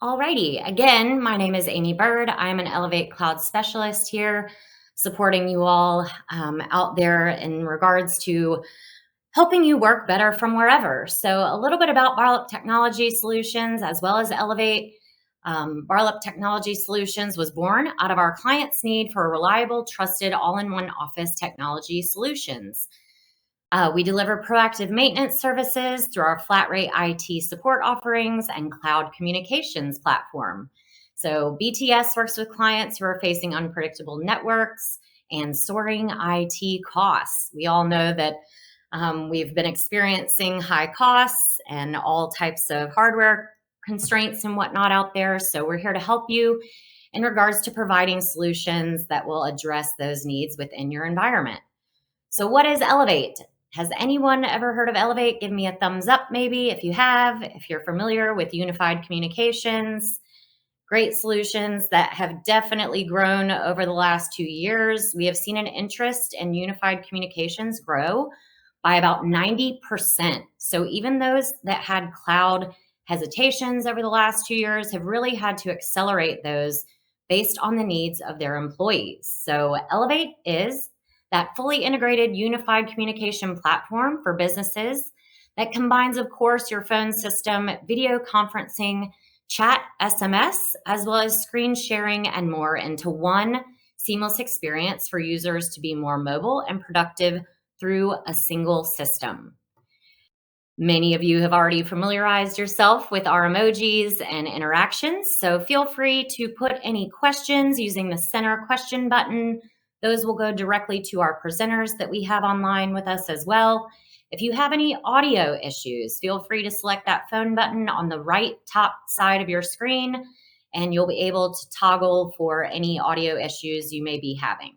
Alrighty, again, my name is Amy Bird. I'm an Elevate Cloud specialist here, supporting you all out there in regards to helping you work better from wherever. So, a little bit about Barlip Technology Solutions as well as Elevate. Barlip Technology Solutions was born out of our clients' need for reliable, trusted, all in one office technology solutions. We deliver proactive maintenance services through our flat rate IT support offerings and cloud communications platform. So, BTS works with clients who are facing unpredictable networks and soaring IT costs. We all know that we've been experiencing high costs and all types of hardware constraints and whatnot out there. So, we're here to help you in regards to providing solutions that will address those needs within your environment. So, what is Elevate? Has anyone ever heard of Elevate? Give me a thumbs up, maybe, if you have, if you're familiar with unified communications. Great solutions that have definitely grown over the last 2 years. We have seen an interest in unified communications grow by about 90%. So, even those that had cloud hesitations over the last 2 years have really had to accelerate those based on the needs of their employees. So, Elevate is that fully integrated unified communication platform for businesses that combines, of course, your phone system, video conferencing, chat, SMS, as well as screen sharing and more into one seamless experience for users to be more mobile and productive through a single system. Many of you have already familiarized yourself with our emojis and interactions, so feel free to put any questions using the center question button. Those will go directly to our presenters that we have online with us as well. If you have any audio issues, feel free to select that phone button on the right top side of your screen, and you'll be able to toggle for any audio issues you may be having.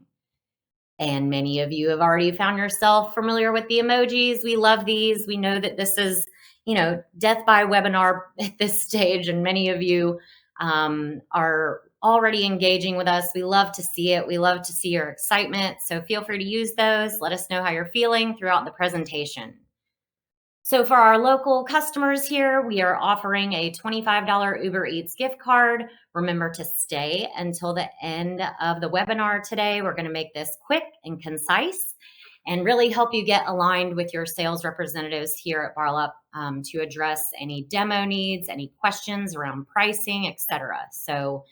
And many of you have already found yourself familiar with the emojis. We love these. We know that this is, death by webinar at this stage, and many of you are already engaging with us. We love to see it. We love to see your excitement. So feel free to use those. Let us know how you're feeling throughout the presentation. So for our local customers here, we are offering a $25 Uber Eats gift card. Remember to stay until the end of the webinar today. We're going to make this quick and concise and really help you get aligned with your sales representatives here at Barlip to address any demo needs, any questions around pricing, etc. So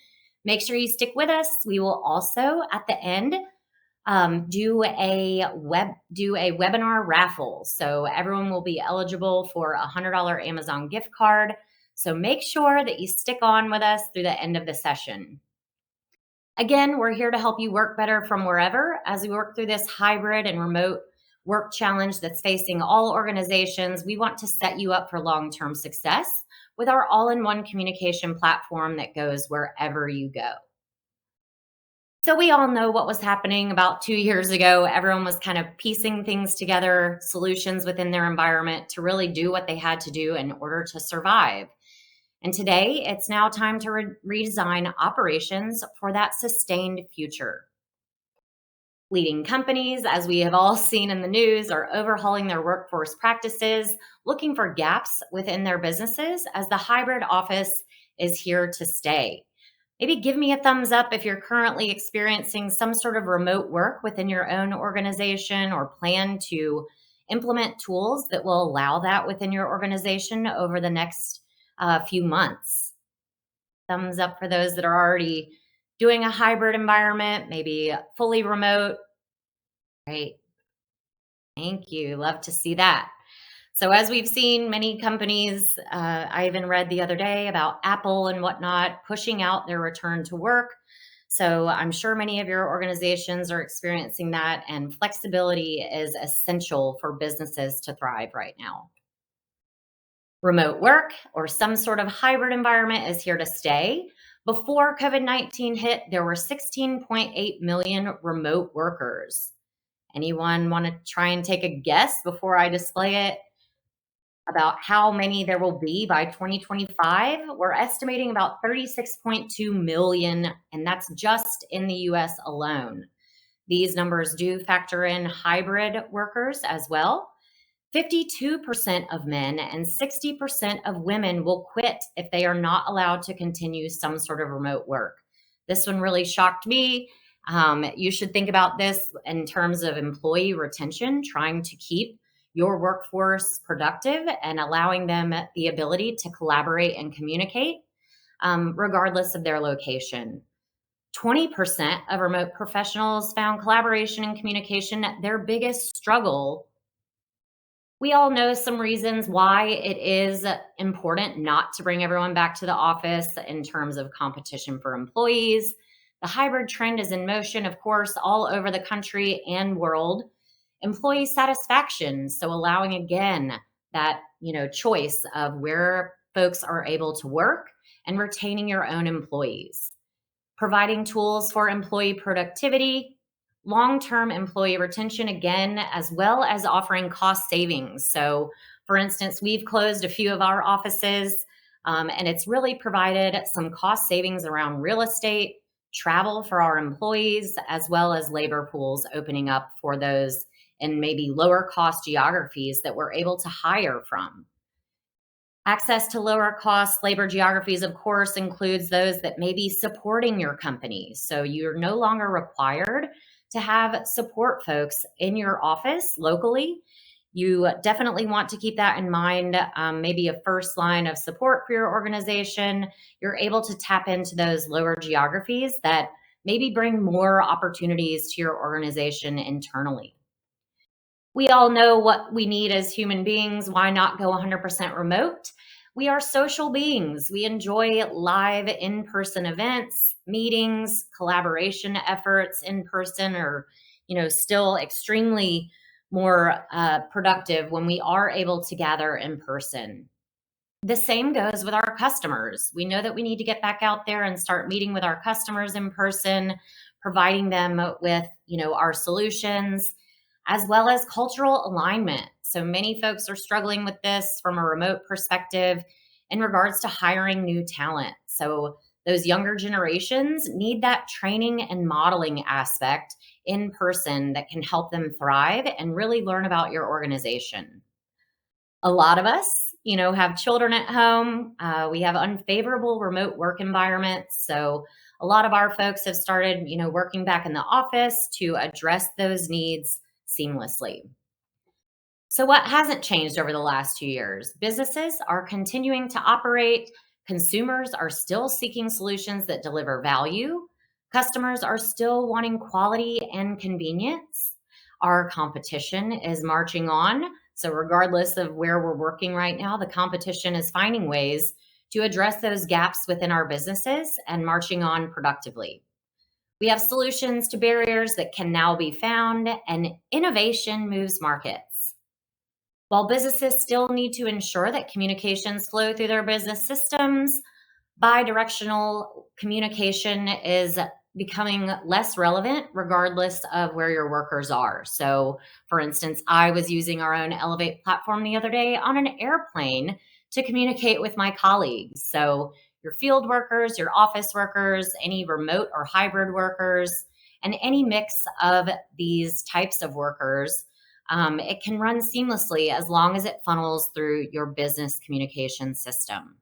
make sure you stick with us. We will also at the end do a webinar raffle. So everyone will be eligible for a $100 Amazon gift card. So make sure that you stick on with us through the end of the session. Again, we're here to help you work better from wherever as we work through this hybrid and remote work challenge that's facing all organizations. We want to set you up for long-term success with our all-in-one communication platform that goes wherever you go. So we all know what was happening about 2 years ago. Everyone was kind of piecing things together, solutions within their environment to really do what they had to do in order to survive. And today, it's now time to redesign operations for that sustained future. Leading companies, as we have all seen in the news, are overhauling their workforce practices, looking for gaps within their businesses as the hybrid office is here to stay. Maybe give me a thumbs up if you're currently experiencing some sort of remote work within your own organization or plan to implement tools that will allow that within your organization over the next few months. Thumbs up for those that are already doing a hybrid environment, maybe fully remote. Great. Thank you. Love to see that. So as we've seen, many companies, I even read the other day about Apple and whatnot, pushing out their return to work. So I'm sure many of your organizations are experiencing that, and flexibility is essential for businesses to thrive right now. Remote work or some sort of hybrid environment is here to stay. Before COVID-19 hit, there were 16.8 million remote workers. Anyone want to try and take a guess before I display it about how many there will be by 2025? We're estimating about 36.2 million, and that's just in the US alone. These numbers do factor in hybrid workers as well. 52% of men and 60% of women will quit if they are not allowed to continue some sort of remote work. This one really shocked me. You should think about this in terms of employee retention, trying to keep your workforce productive and allowing them the ability to collaborate and communicate, regardless of their location. 20% of remote professionals found collaboration and communication their biggest struggle. We all know some reasons why it is important not to bring everyone back to the office in terms of competition for employees. The hybrid trend is in motion, of course, all over the country and world. Employee satisfaction, so allowing again that, choice of where folks are able to work and retaining your own employees. Providing tools for employee productivity, long-term employee retention again, as well as offering cost savings. So, for instance, we've closed a few of our offices, and it's really provided some cost savings around real estate, travel for our employees, as well as labor pools opening up for those in maybe lower cost geographies that we're able to hire from. Access to lower cost labor geographies, of course, includes those that may be supporting your company. So you're no longer required to have support folks in your office locally. You definitely want to keep that in mind. Maybe a first line of support for your organization. You're able to tap into those lower geographies that maybe bring more opportunities to your organization internally. We all know what we need as human beings. Why not go 100% remote? We are social beings. We enjoy live in person events, meetings, collaboration efforts in person, or, still extremely more productive when we are able to gather in person. The same goes with our customers. We know that we need to get back out there and start meeting with our customers in person, providing them with, our solutions, as well as cultural alignment. So many folks are struggling with this from a remote perspective in regards to hiring new talent. So those younger generations need that training and modeling aspect in person that can help them thrive and really learn about your organization. A lot of us, have children at home. We have unfavorable remote work environments. So a lot of our folks have started, working back in the office to address those needs seamlessly. So, what hasn't changed over the last 2 years? Businesses are continuing to operate, consumers are still seeking solutions that deliver value, customers are still wanting quality and convenience. Our competition is marching on. So, regardless of where we're working right now, the competition is finding ways to address those gaps within our businesses and marching on productively. We have solutions to barriers that can now be found, and innovation moves markets. While businesses still need to ensure that communications flow through their business systems, bidirectional communication is becoming less relevant regardless of where your workers are. So, for instance, I was using our own Elevate platform the other day on an airplane to communicate with my colleagues. So, your field workers, your office workers, any remote or hybrid workers, and any mix of these types of workers, it can run seamlessly as long as it funnels through your business communication system.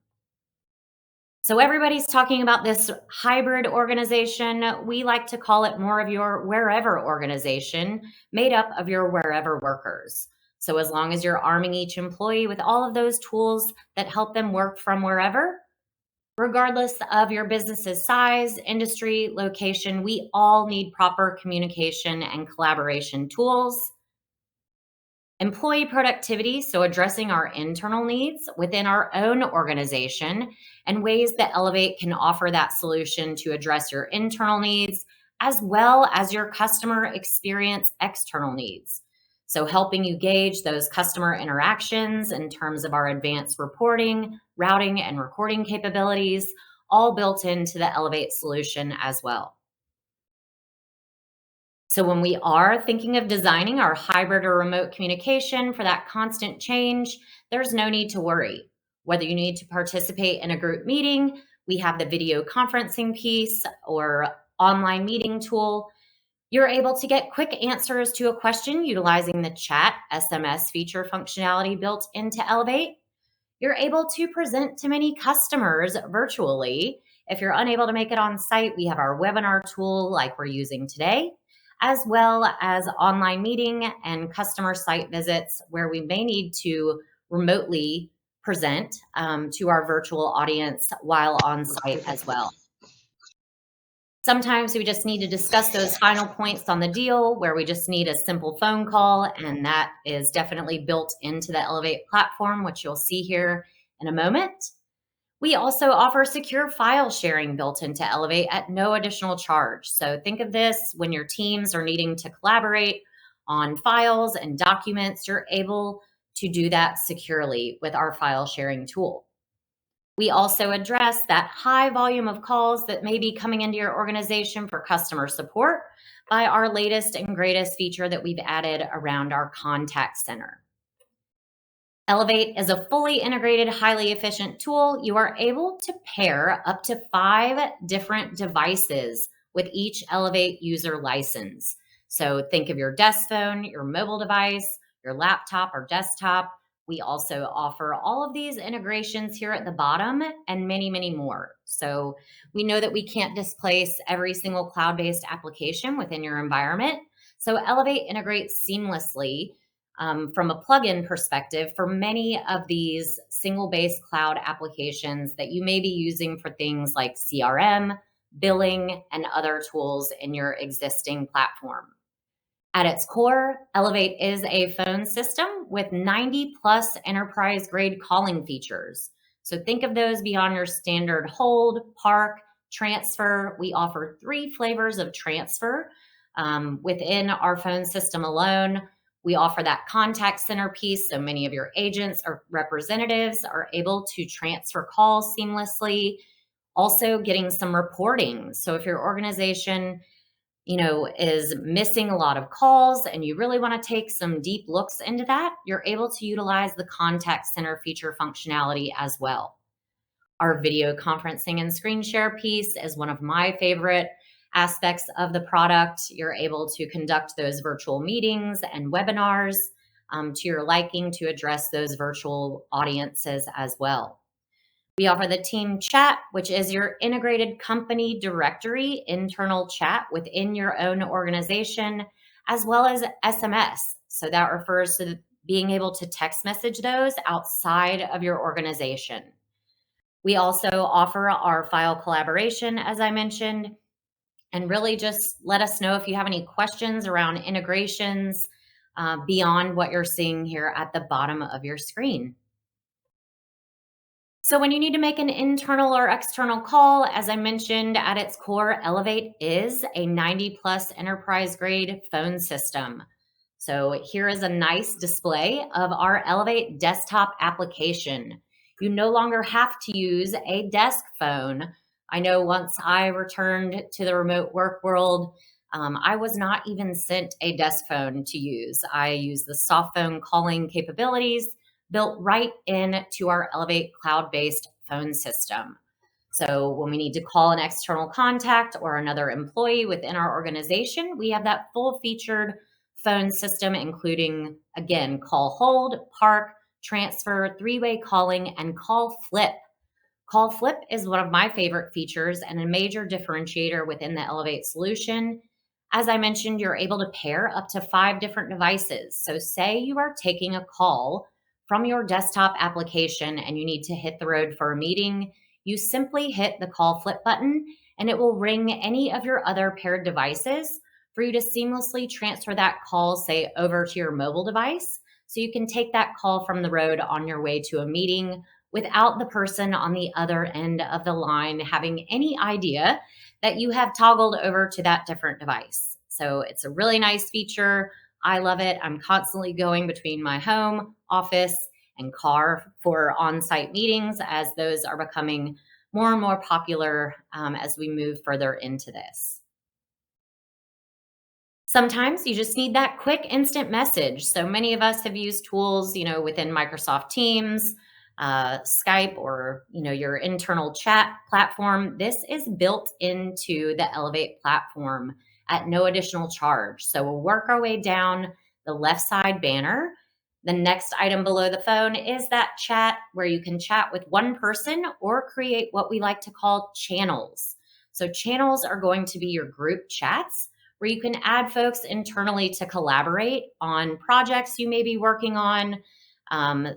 So everybody's talking about this hybrid organization. We like to call it more of your wherever organization, made up of your wherever workers. So as long as you're arming each employee with all of those tools that help them work from wherever, regardless of your business's size, industry, location, we all need proper communication and collaboration tools. Employee productivity, so addressing our internal needs within our own organization and ways that Elevate can offer that solution to address your internal needs as well as your customer experience external needs. So helping you gauge those customer interactions in terms of our advanced reporting, routing, and recording capabilities, all built into the Elevate solution as well. So when we are thinking of designing our hybrid or remote communication for that constant change, there's no need to worry. Whether you need to participate in a group meeting, we have the video conferencing piece or online meeting tool. You're able to get quick answers to a question utilizing the chat SMS feature functionality built into Elevate. You're able to present to many customers virtually. If you're unable to make it on site, we have our webinar tool like we're using today, as well as online meeting and customer site visits where we may need to remotely present to our virtual audience while on site as well. Sometimes we just need to discuss those final points on the deal where we just need a simple phone call, and that is definitely built into the Elevate platform, which you'll see here in a moment. We also offer secure file sharing built into Elevate at no additional charge. So think of this when your teams are needing to collaborate on files and documents, you're able to do that securely with our file sharing tool. We also address that high volume of calls that may be coming into your organization for customer support by our latest and greatest feature that we've added around our contact center. Elevate is a fully integrated, highly efficient tool. You are able to pair up to 5 different devices with each Elevate user license. So think of your desk phone, your mobile device, your laptop or desktop. We also offer all of these integrations here at the bottom and many, many more. So we know that we can't displace every single cloud-based application within your environment. So Elevate integrates seamlessly from a plugin perspective for many of these single-based cloud applications that you may be using for things like CRM, billing, and other tools in your existing platform. At its core, Elevate is a phone system with 90 plus enterprise grade calling features. So think of those beyond your standard hold, park, transfer. We offer 3 flavors of transfer within our phone system alone. We offer that contact center piece, so many of your agents or representatives are able to transfer calls seamlessly. Also, getting some reporting. So if your organization is missing a lot of calls and you really want to take some deep looks into that, you're able to utilize the contact center feature functionality as well. Our video conferencing and screen share piece is one of my favorite aspects of the product. You're able to conduct those virtual meetings and webinars to your liking to address those virtual audiences as well. We offer the team chat, which is your integrated company directory, internal chat within your own organization, as well as SMS. So that refers to being able to text message those outside of your organization. We also offer our file collaboration, as I mentioned, and really just let us know if you have any questions around integrations beyond what you're seeing here at the bottom of your screen. So when you need to make an internal or external call, as I mentioned, at its core, Elevate is a 90 plus enterprise grade phone system. So here is a nice display of our Elevate desktop application. You no longer have to use a desk phone. I know once I returned to the remote work world, I was not even sent a desk phone to use. I use the soft phone calling capabilities built right into our Elevate cloud-based phone system. So when we need to call an external contact or another employee within our organization, we have that full featured phone system, including, again, call hold, park, transfer, 3-way calling, and call flip. Call flip is one of my favorite features and a major differentiator within the Elevate solution. As I mentioned, you're able to pair up to 5 different devices. So say you are taking a call from your desktop application and you need to hit the road for a meeting, you simply hit the call flip button and it will ring any of your other paired devices for you to seamlessly transfer that call, say, over to your mobile device. So you can take that call from the road on your way to a meeting without the person on the other end of the line having any idea that you have toggled over to that different device. So it's a really nice feature. I love it. I'm constantly going between my home, office, and car for on-site meetings as those are becoming more and more popular as we move further into this. Sometimes you just need that quick instant message. So many of us have used tools, within Microsoft Teams, Skype, or, your internal chat platform. This is built into the Elevate platform at no additional charge. So we'll work our way down the left side banner. The next item below the phone is that chat where you can chat with one person or create what we like to call channels. So, channels are going to be your group chats where you can add folks internally to collaborate on projects you may be working on,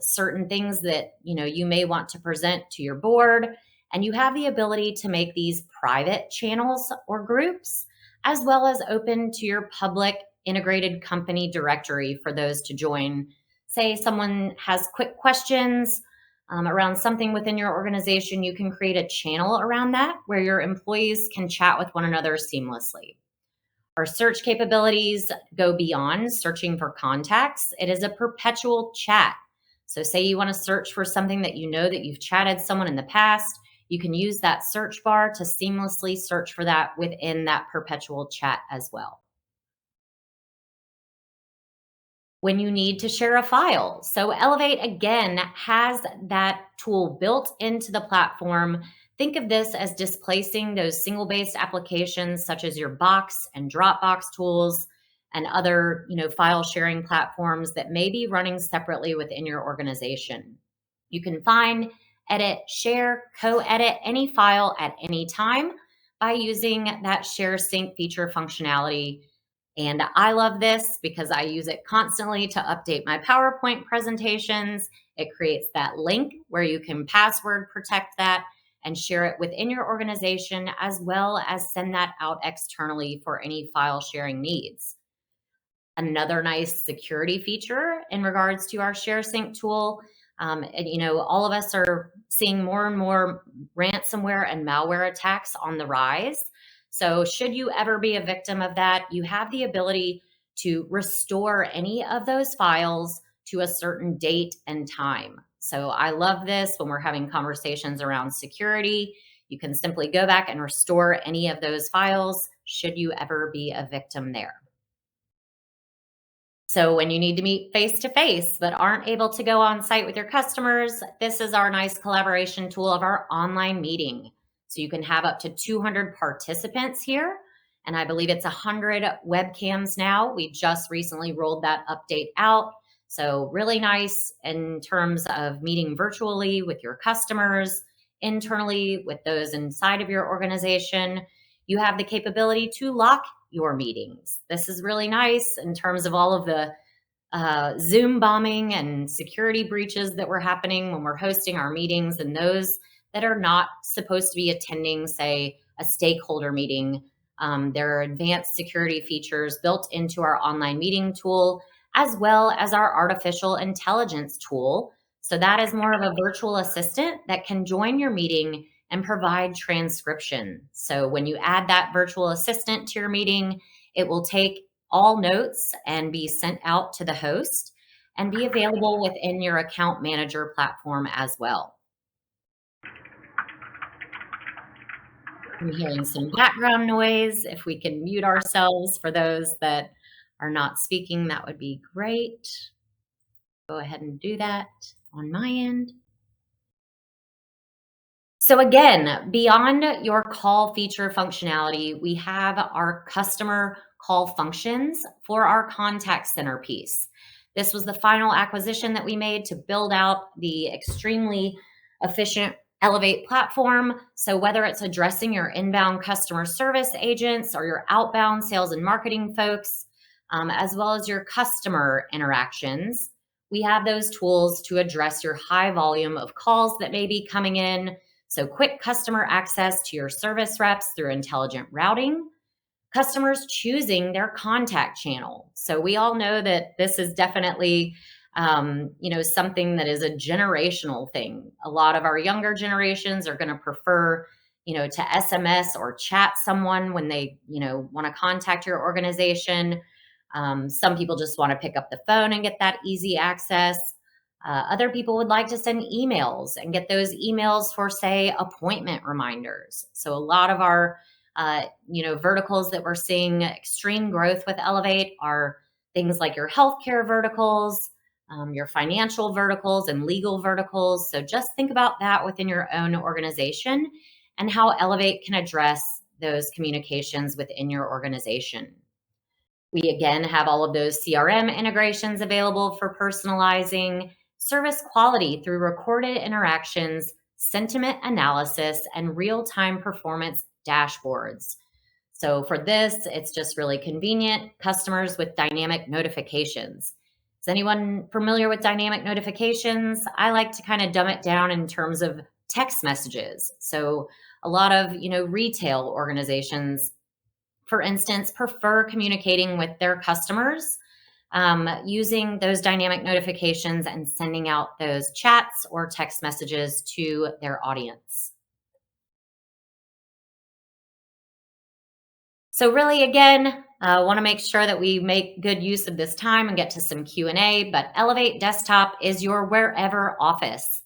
certain things that you may want to present to your board, and you have the ability to make these private channels or groups, as well as open to your public integrated company directory for those to join. Say someone has quick questions around something within your organization, you can create a channel around that where your employees can chat with one another seamlessly. Our search capabilities go beyond searching for contacts. It is a perpetual chat. So say you want to search for something that you know that you've chatted someone in the past, you can use that search bar to seamlessly search for that within that perpetual chat as well. When you need to share a file. So Elevate again has that tool built into the platform. Think of this as displacing those single-based applications such as your Box and Dropbox tools and other, file sharing platforms that may be running separately within your organization. You can find, edit, share, co-edit any file at any time by using that share sync feature functionality. And I love this because I use it constantly to update my PowerPoint presentations. It creates that link where you can password protect that and share it within your organization, as well as send that out externally for any file sharing needs. Another nice security feature in regards to our ShareSync tool. And, all of us are seeing more and more ransomware and malware attacks on the rise. So, should you ever be a victim of that, you have the ability to restore any of those files to a certain date and time. So, I love this when we're having conversations around security. You can simply go back and restore any of those files should you ever be a victim there. So when you need to meet face to face but aren't able to go on site with your customers, this is our nice collaboration tool of our online meeting. So you can have up to 200 participants here. And I believe it's 100 webcams now. We just recently rolled that update out. So really nice in terms of meeting virtually with your customers, internally with those inside of your organization. You have the capability to lock your meetings. This is really nice in terms of all of the Zoom bombing and security breaches that were happening when we're hosting our meetings, and those that are not supposed to be attending, say, a stakeholder meeting. There are advanced security features built into our online meeting tool, as well as our artificial intelligence tool. So that is more of a virtual assistant that can join your meeting and provide transcription. So when you add that virtual assistant to your meeting, it will take all notes and be sent out to the host and be available within your account manager platform as well. I'm hearing some background noise. If we can mute ourselves for those that are not speaking, that would be great. Go ahead and do that on my end. So again, beyond your call feature functionality, we have our customer call functions for our contact center piece. This was the final acquisition that we made to build out the extremely efficient Elevate platform. So whether it's addressing your inbound customer service agents or your outbound sales and marketing folks, as well as your customer interactions, we have those tools to address your high volume of calls that may be coming in. So quick customer access to your service reps through intelligent routing, customers choosing their contact channel. So we all know that this is definitely, something that is a generational thing. A lot of our younger generations are going to prefer, to SMS or chat someone when they, want to contact your organization. Some people just want to pick up the phone and get that easy access. Other people would like to send emails and get those emails for, say, appointment reminders. So a lot of our, verticals that we're seeing extreme growth with Elevate are things like your healthcare verticals, your financial verticals, and legal verticals. So just think about that within your own organization and how Elevate can address those communications within your organization. We again have all of those CRM integrations available for personalizing, service quality through recorded interactions, sentiment analysis, and real time performance dashboards. So for this, it's just really convenient. Customers with dynamic notifications. Is anyone familiar with dynamic notifications? I like to kind of dumb it down in terms of text messages. So a lot of, retail organizations, for instance, prefer communicating with their customers using those dynamic notifications and sending out those chats or text messages to their audience. So really, again, want to make sure that we make good use of this time and get to some Q&A, but Elevate Desktop is your wherever office.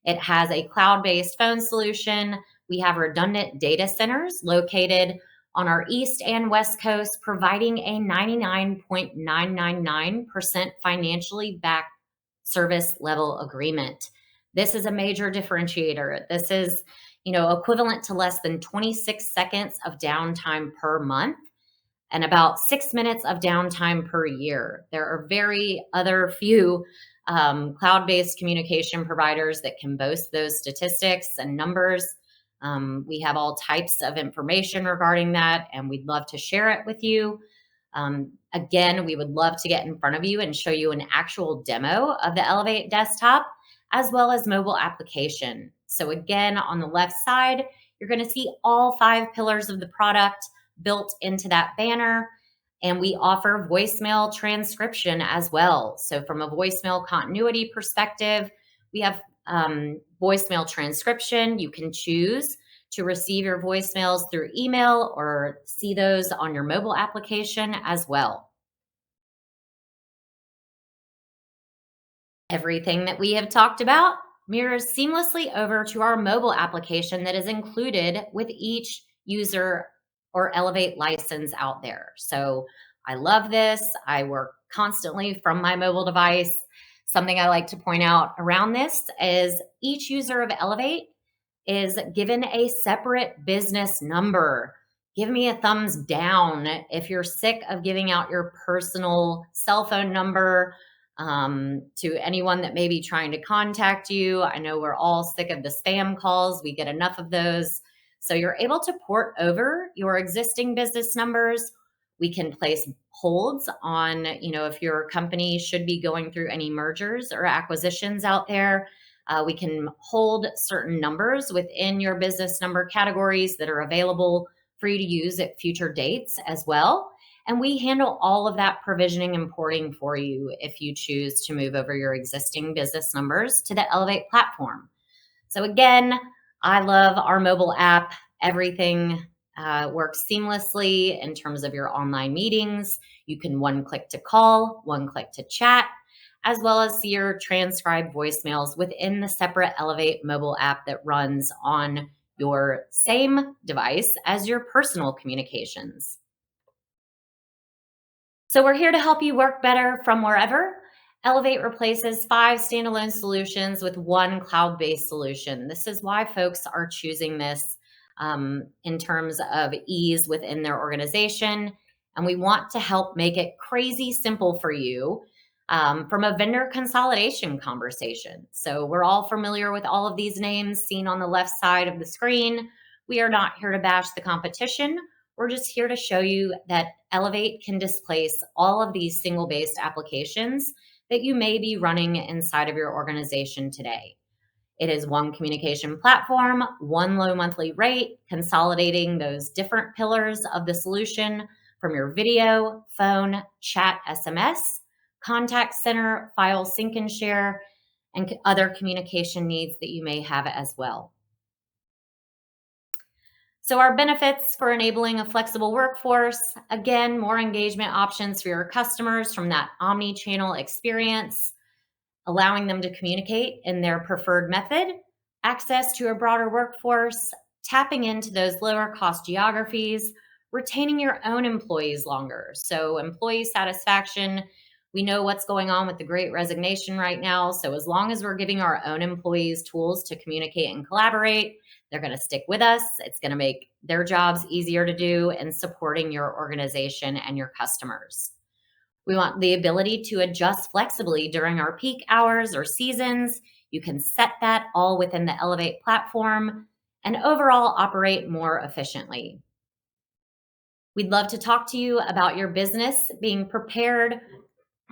It has a cloud-based phone solution. We have redundant data centers located on our East and West Coast, providing a 99.999% financially backed service level agreement. This is a major differentiator. This is, equivalent to less than 26 seconds of downtime per month and about 6 minutes of downtime per year. There are very other few cloud-based communication providers that can boast those statistics and numbers. We have all types of information regarding that, and we'd love to share it with you. Again, we would love to get in front of you and show you an actual demo of the Elevate desktop as well as mobile application. So again, on the left side, you're going to see all 5 pillars of the product built into that banner. And we offer voicemail transcription as well. So from a voicemail continuity perspective, we have voicemail transcription. You can choose to receive your voicemails through email or see those on your mobile application as well. Everything that we have talked about mirrors seamlessly over to our mobile application that is included with each user or Elevate license out there. So I love this. I work constantly from my mobile device. Something I like to point out around this is each user of Elevate is given a separate business number. Give me a thumbs down if you're sick of giving out your personal cell phone number to anyone that may be trying to contact you. I know we're all sick of the spam calls. We get enough of those. So you're able to port over your existing business numbers. We can place holds on, if your company should be going through any mergers or acquisitions out there. We can hold certain numbers within your business number categories that are available for you to use at future dates as well. And we handle all of that provisioning and porting for you if you choose to move over your existing business numbers to the Elevate platform. So again, I love our mobile app. Everything works seamlessly in terms of your online meetings. You can one click to call, one click to chat, as well as see your transcribed voicemails within the separate Elevate mobile app that runs on your same device as your personal communications. So we're here to help you work better from wherever. Elevate replaces 5 standalone solutions with one cloud-based solution. This is why folks are choosing this in terms of ease within their organization. And we want to help make it crazy simple for you from a vendor consolidation conversation. So we're all familiar with all of these names seen on the left side of the screen. We are not here to bash the competition. We're just here to show you that Elevate can displace all of these single-based applications that you may be running inside of your organization today. It is one communication platform, one low monthly rate, consolidating those different pillars of the solution from your video, phone, chat, SMS, contact center, file sync and share, and other communication needs that you may have as well. So our benefits for enabling a flexible workforce, again, more engagement options for your customers from that omni-channel experience, allowing them to communicate in their preferred method, access to a broader workforce, tapping into those lower cost geographies, retaining your own employees longer. So employee satisfaction, we know what's going on with the Great Resignation right now. So as long as we're giving our own employees tools to communicate and collaborate, They're going to stick with us. It's going to make their jobs easier to do in supporting your organization and your customers. We want the ability to adjust flexibly during our peak hours or seasons. You can set that all within the Elevate platform and overall operate more efficiently. We'd love to talk to you about your business being prepared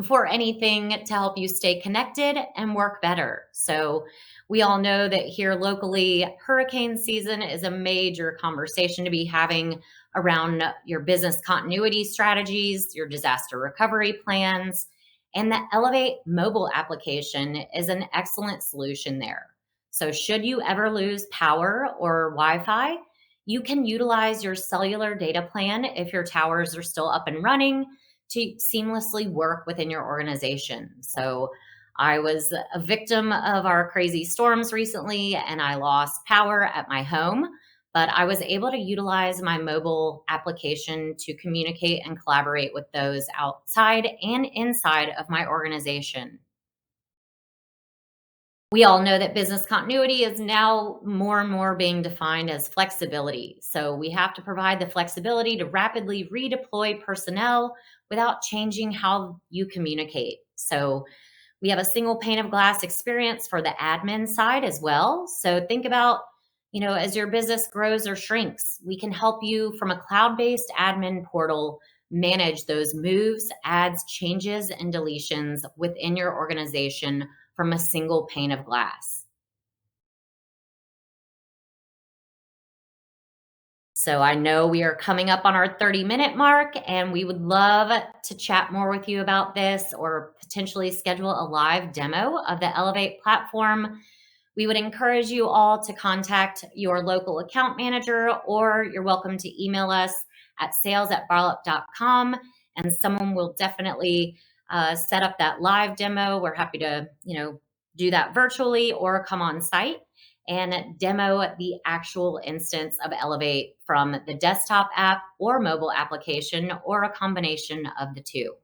for anything to help you stay connected and work better. So, we all know that here locally, hurricane season is a major conversation to be having around your business continuity strategies, your disaster recovery plans, and the Elevate mobile application is an excellent solution there. So, should you ever lose power or Wi Fi, you can utilize your cellular data plan if your towers are still up and running to seamlessly work within your organization. So I was a victim of our crazy storms recently and I lost power at my home, but I was able to utilize my mobile application to communicate and collaborate with those outside and inside of my organization. We all know that business continuity is now more and more being defined as flexibility. So we have to provide the flexibility to rapidly redeploy personnel without changing how you communicate. So we have a single pane of glass experience for the admin side as well. So think about, as your business grows or shrinks, we can help you from a cloud-based admin portal manage those moves, adds, changes, and deletions within your organization from a single pane of glass. So I know we are coming up on our 30-minute mark, and we would love to chat more with you about this or potentially schedule a live demo of the Elevate platform. We would encourage you all to contact your local account manager, or you're welcome to email us at sales@barlop.com, and someone will definitely set up that live demo. We're happy to, do that virtually or come on site and demo the actual instance of Elevate from the desktop app or mobile application or a combination of the two.